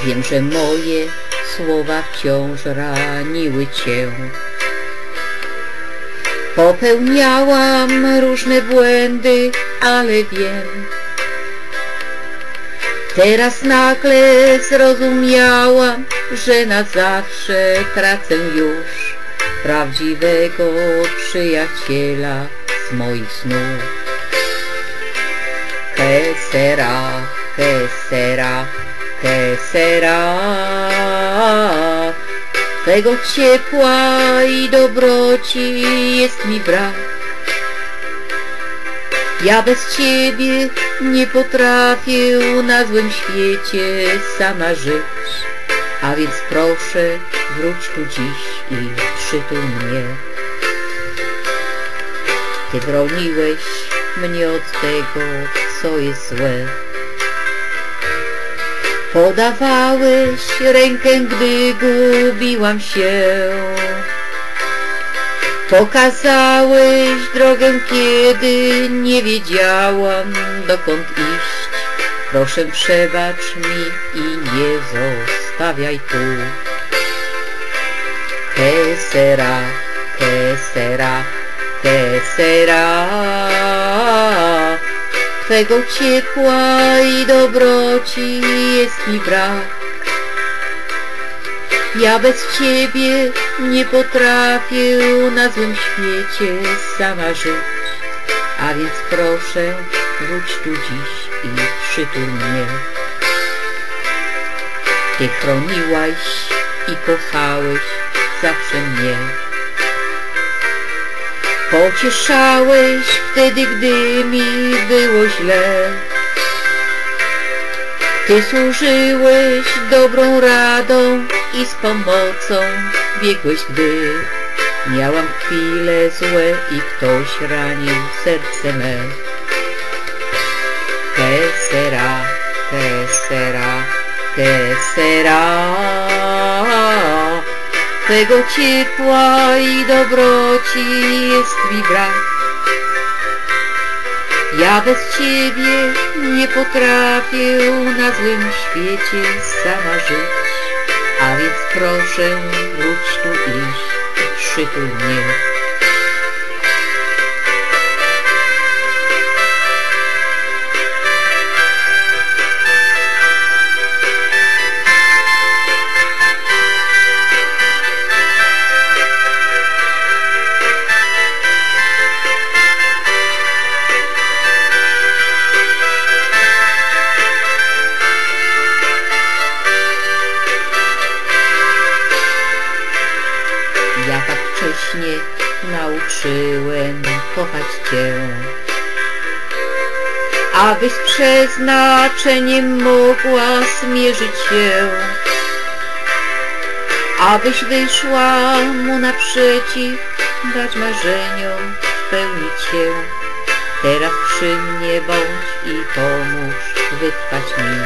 Wiem, że moje słowa wciąż raniły cię. Popełniałam różne błędy, ale wiem, teraz nagle zrozumiałam, że na zawsze tracę już prawdziwego przyjaciela z moich snów. Que sera, que sera, que sera, twego ciepła i dobroci jest mi brak. Ja bez ciebie nie potrafię na złym świecie sama żyć, a więc proszę, wróć tu dziś i przytul mnie. Ty broniłeś mnie od tego, co jest złe. Podawałeś rękę, gdy gubiłam się. Pokazałeś drogę, kiedy nie wiedziałam, dokąd iść. Proszę, przebacz mi i nie zostawiaj tu. Que sera, que sera, que sera, twego ciepła i dobroci jest mi brak. Ja bez ciebie nie potrafię na złym świecie sama żyć, a więc proszę, wróć tu dziś i przytul mnie. Ty chroniłaś i kochałeś zawsze mnie. Pocieszałeś wtedy, gdy mi było źle. Ty służyłeś dobrą radą i z pomocą biegłeś, gdy miałam chwile złe i ktoś ranił serce me. Que sera, que sera, que sera, twego ciepła i dobroci jest mi brak. Ja bez ciebie nie potrafię na złym świecie sama żyć, a więc proszę, wróć tu iść i przytul mnie. Ja tak wcześnie nauczyłem kochać cię, abyś z przeznaczeniem mogła zmierzyć się, abyś wyszła mu naprzeciw, dać marzeniom spełnić się. Teraz przy mnie bądź i pomóż wytrwać mi.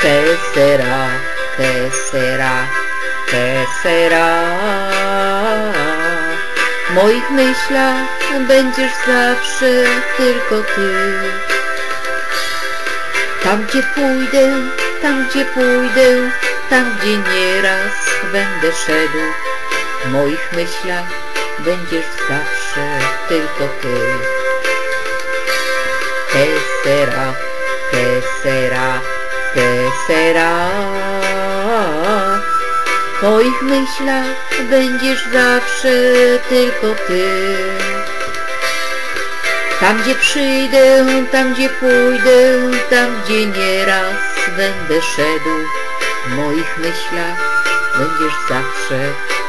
Que sera, que sera, que sera, w moich myślach będziesz zawsze tylko ty. Tam gdzie pójdę, tam gdzie pójdę, tam gdzie nieraz będę szedł, w moich myślach będziesz zawsze tylko ty. Que sera, que sera, que sera, w moich myślach będziesz zawsze tylko ty. Tam gdzie przyjdę, tam gdzie pójdę, tam gdzie nieraz będę szedł, w moich myślach będziesz zawsze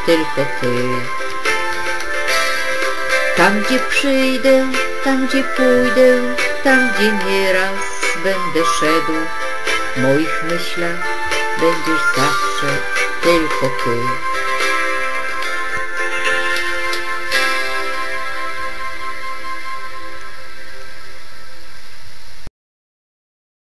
tylko ty. Tam gdzie przyjdę, tam gdzie pójdę, tam gdzie nieraz będę szedł, w moich myślach będziesz zawsze tylko ty.